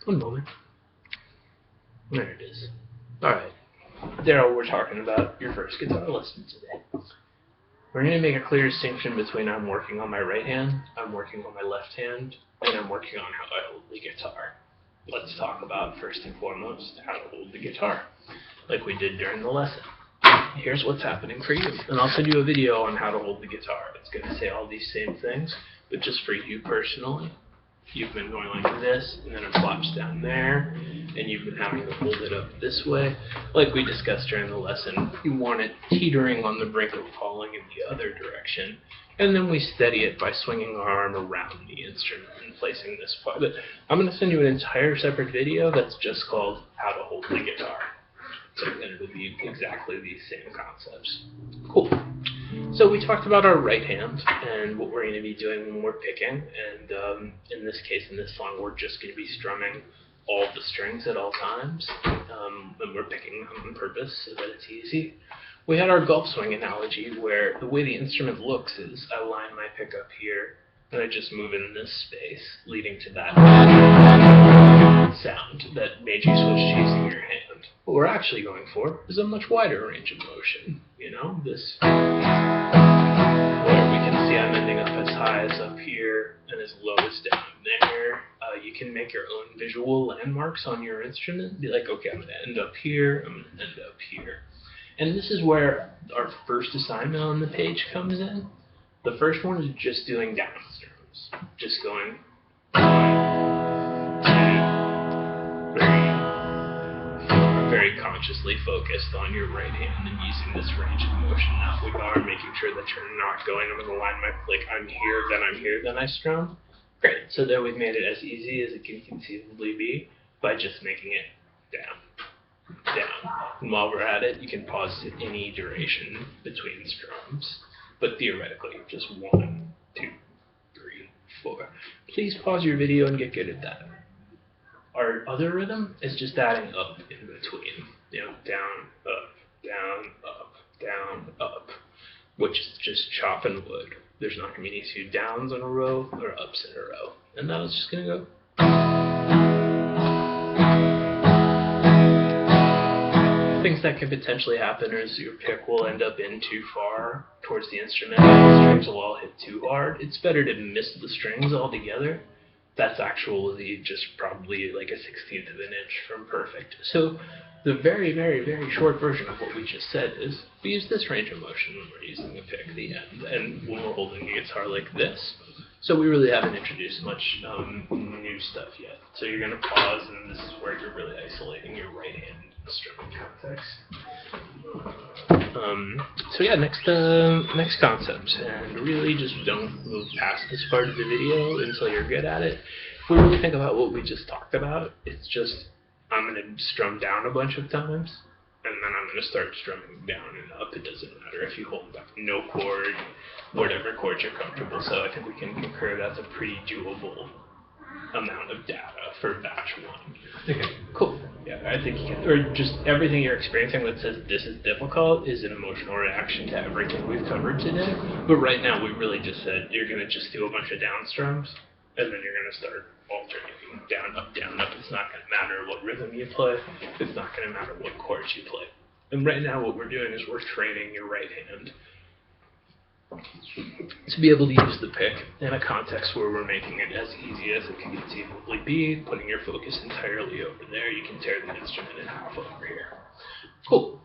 One moment. There it is. Alright. Daryl, we're talking about your first guitar lesson today. We're going to make a clear distinction between I'm working on my right hand, I'm working on my left hand, and I'm working on how I hold the guitar. Let's talk about, first and foremost, how to hold the guitar, like we did during the lesson. Here's what's happening for you. And I'll send you a video on how to hold the guitar. It's going to say all these same things, but just for you personally. You've been going like this, and then it flops down there, and you've been having to hold it up this way. Like we discussed during the lesson, you want it teetering on the brink of falling in the other direction, and then we steady it by swinging our arm around the instrument and placing this part. But I'm going to send you an entire separate video that's just called How to Hold the Guitar. So it'll be exactly these same concepts. Cool. So we talked about our right hand and what we're going to be doing when we're picking, and in this case, in this song, we're just going to be strumming all the strings at all times, and we're picking them on purpose so that it's easy. We had our golf swing analogy where the way the instrument looks is I line my pick up here, and I just move in this space, leading to that sound that made you switch to using your hand. What we're actually going for is a much wider range of motion, this where we can see I'm ending up as high as up here and as low as down there. You can make your own visual landmarks on your instrument. Be like, okay, I'm going to end up here, I'm going to end up here. And this is where our first assignment on the page comes in. The first one is just doing down strums. Just going 1, 2, 3, 4. Very consciously focused on your right hand and using this range of motion. Now, we are making sure that you're not going, I'm going to line my, like, I'm here, then I strum. Great. So there we've made it as easy as it can conceivably be by just making it down. And while we're at it, you can pause at any duration between strums, but theoretically, just 1, 2, 3, 4. Please pause your video and get good at that. Our other rhythm is just adding up in between, down, up, down, up, down, up, which is just chopping wood. There's not going to be any 2 downs in a row or ups in a row, and that is just going to go. Things that can potentially happen is your pick will end up in too far towards the instrument, and the strings will all hit too hard. It's better to miss the strings altogether. That's actually just probably like a 1/16 of an inch from perfect. So the very, very, very short version of what we just said is we use this range of motion when we're using the pick, the end, and when we're holding a guitar like this. So we really haven't introduced much new stuff yet. So you're going to pause, and this is where you're really isolating your right hand strumming context. So yeah, next concept, and really just don't move past this part of the video until you're good at it. If we really think about what we just talked about, it's just I'm going to strum down a bunch of times, and then I'm going to start strumming down and up. It doesn't matter if you hold back no chord, whatever chord you're comfortable. So I think we can concur that's a pretty doable amount of data for batch 1. Okay, cool. Yeah, I think you can, or just everything you're experiencing that says this is difficult is an emotional reaction to everything we've covered today. But right now, we really just said you're going to just do a bunch of down strums, and then you're going to start alternating down, up, down, up. It's not going to matter what rhythm you play. It's not going to matter what chords you play. And right now, what we're doing is we're training your right hand to be able to use the pick in a context where we're making it as easy as it can conceivably be, putting your focus entirely over there. You can tear the instrument in half over here. Cool.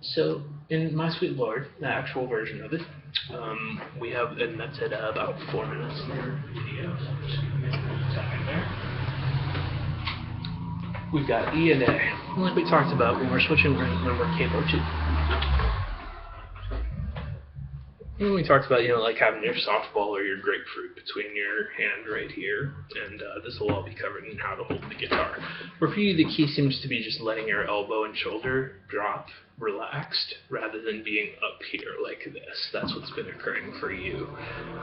So in My Sweet Lord, the actual version of it, we have, and that's at about 4 minutes in the video. So I'm just going to make a time there. We've got E and A, like we talked about when we're switching when we're capo 2. And we talked about, like having your softball or your grapefruit between your hand right here, and this will all be covered in how to hold the guitar. For you, the key seems to be just letting your elbow and shoulder drop relaxed rather than being up here like this. That's what's been occurring for you.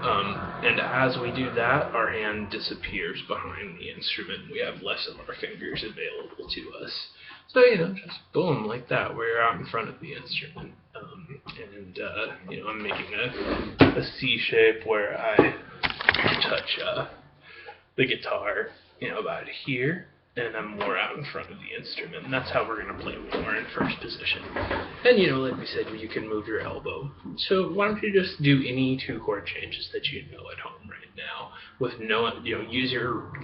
And as we do that, our hand disappears behind the instrument. We have less of our fingers available to us. So, just boom, like that, where you're out in front of the instrument. I'm making a C shape where I touch the guitar, about here. and I'm more out in front of the instrument. And that's how we're going to play when we're in first position. And, like we said, you can move your elbow. So why don't you just do any 2 chord changes that you know at home right now with no,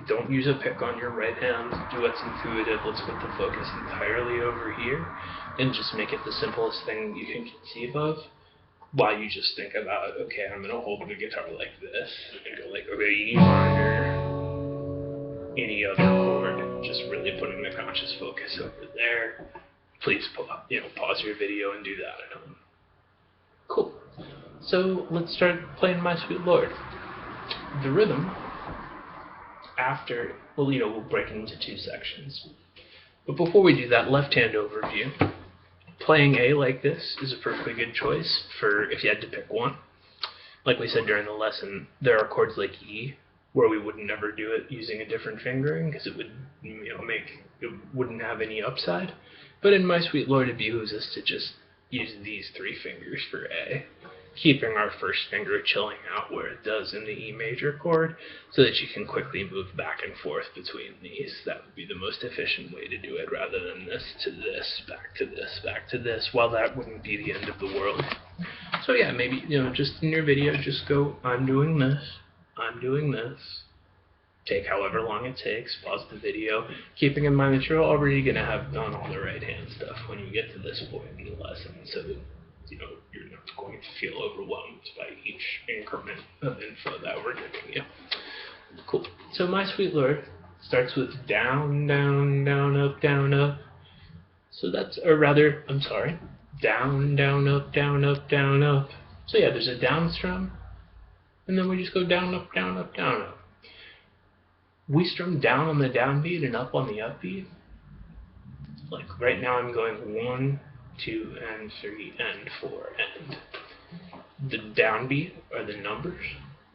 don't use a pick on your right hand. Do what's intuitive. Let's put the focus entirely over here and just make it the simplest thing you can conceive of. While you just think about, okay, I'm going to hold the guitar like this, and go like, okay, E minor, any other chord, just really putting the conscious focus over there. Please, pause your video and do that at home. Cool. So let's start playing My Sweet Lord. The rhythm, after, we'll break it into 2 sections. But before we do that, left hand overview. Playing A like this is a perfectly good choice for if you had to pick one. Like we said during the lesson, there are chords like E where we would never do it using a different fingering because it would, it wouldn't have any upside. But in My Sweet Lord, it behooves us to just use these 3 fingers for A, keeping our first finger chilling out where it does in the E major chord, so that you can quickly move back and forth between these. That would be the most efficient way to do it, rather than this to this, back to this, back to this. While that wouldn't be the end of the world. So yeah, maybe, just in your video, just go, I'm doing this, I'm doing this. Take however long it takes, pause the video, keeping in mind that you're already going to have done all the right hand stuff when you get to this point in the lesson, so you're not going to feel overwhelmed by each increment of info that we're giving you. Cool. So My Sweet Lord starts with down, down, down, up, down, up. So that's, down, down, up, down, up, down, up. So yeah, there's a down strum, and then we just go down, up, down, up, down, up. We strum down on the downbeat and up on the upbeat. Like right now I'm going 1, 2, and 3, and 4, and the downbeat are the numbers,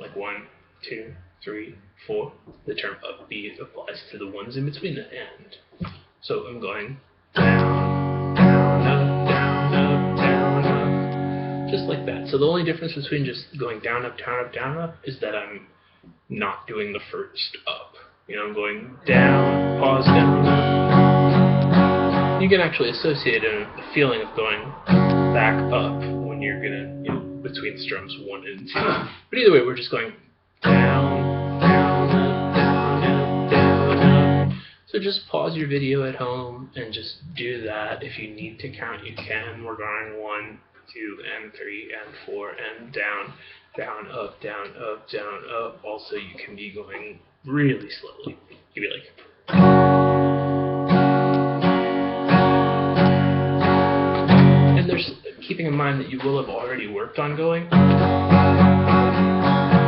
like 1, 2, 3, 4. The term upbeat applies to the ones in between the and. So I'm going down, down, up, down, up, down, up, just like that. So the only difference between just going down, up, down, up, down, up is that I'm not doing the first up. I'm going down, pause, down, up. You can actually associate a feeling of going back up when you're gonna, between strums 1 and 2. But either way, we're just going down, down, up, down, up, down, up. So just pause your video at home and just do that. If you need to count, you can. We're going 1, 2, and 3, and 4, and down, down, up, down, up, down, up. Also, you can be going really slowly. You'd be like, and there's keeping in mind that you will have already worked on going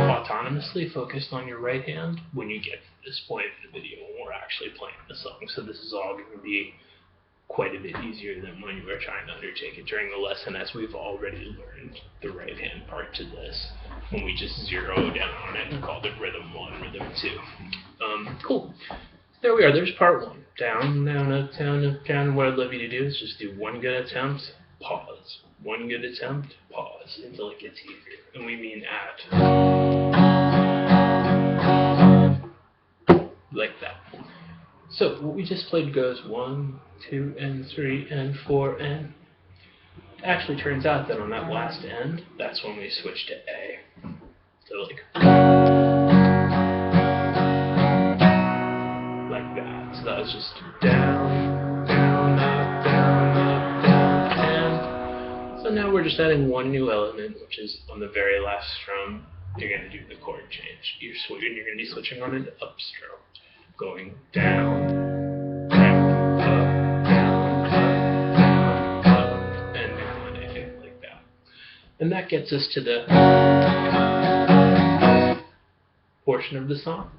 autonomously focused on your right hand when you get to this point in the video when we're actually playing the song. So this is all going to be quite a bit easier than when you were trying to undertake it during the lesson, as we've already learned the right hand part to this when we just zeroed down on it and called it rhythm 1, rhythm 2. Cool. There we are. There's part 1. Down, down, up, down, up, down. What I'd love you to do is just do 1 good attempt, pause. 1 good attempt, pause until it gets easier. And we mean at. Like that. So what we just played goes 1, 2, and 3, and 4, and it actually turns out that on that last end, that's when we switch to A. So like that. So that was just down, down, up, down, up, down, and so now we're just adding 1 new element, which is on the very last strum. You're going to do the chord change. You're going to be switching on an up strum, going down, down, up, down, up, down, up, and down on A, like that. And that gets us to the portion of the song.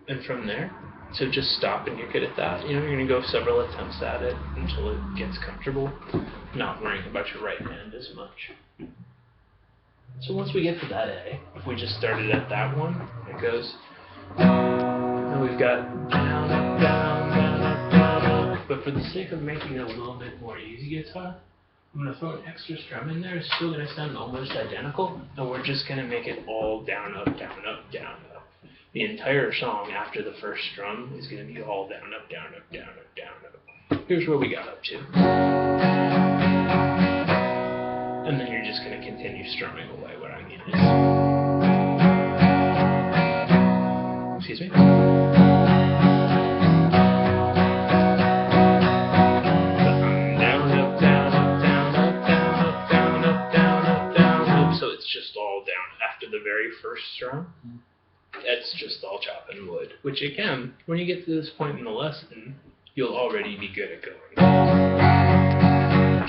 And from there, so just stop and you're good at that. You're going to go several attempts at it until it gets comfortable, not worrying about your right hand as much. So once we get to that A, if we just started at that one, it goes, and we've got down, up, down, down, up, down, up. But for the sake of making it a little bit more easy guitar, I'm going to throw an extra strum in there. It's still going to sound almost identical, and we're just going to make it all down, up, down, up, down, up. the entire song after the first strum is going to be all down, up, down, up, down, up, down, up. Here's where we got up to. And then you're just going to continue strumming away what I mean is. Excuse me? Down, up, down, up, down, up, down, up, down, up, down, up, down, up. So it's just all down after the very first strum. That's just all chopping wood, which again, when you get to this point in the lesson, you'll already be good at going.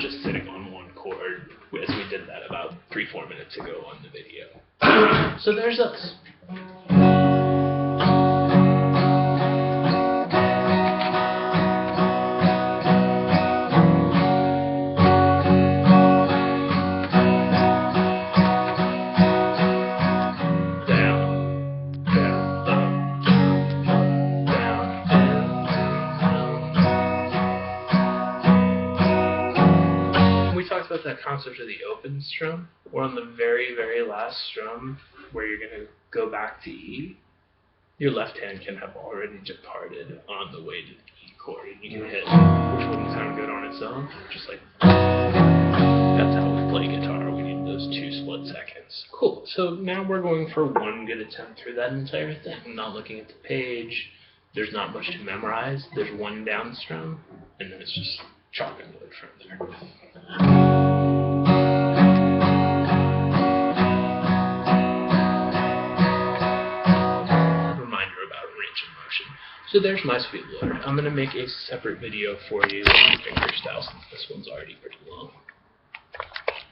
Just sitting on one chord, as we did that about 3-4 minutes ago on the video. So there's us. About that concept of the open strum, or on the very, very last strum where you're going to go back to E, your left hand can have already departed on the way to the E chord, and you can hit, which wouldn't sound good on its own, just like, that's how we play guitar. We need those 2 split seconds. Cool, so now we're going for one good attempt through that entire thing. I'm not looking at the page, there's not much to memorize, there's one down strum, and then it's just chopping wood from there. Reminder about range of motion. So there's my sweet Lord. I'm going to make a separate video for you on fingerstyle since this one's already pretty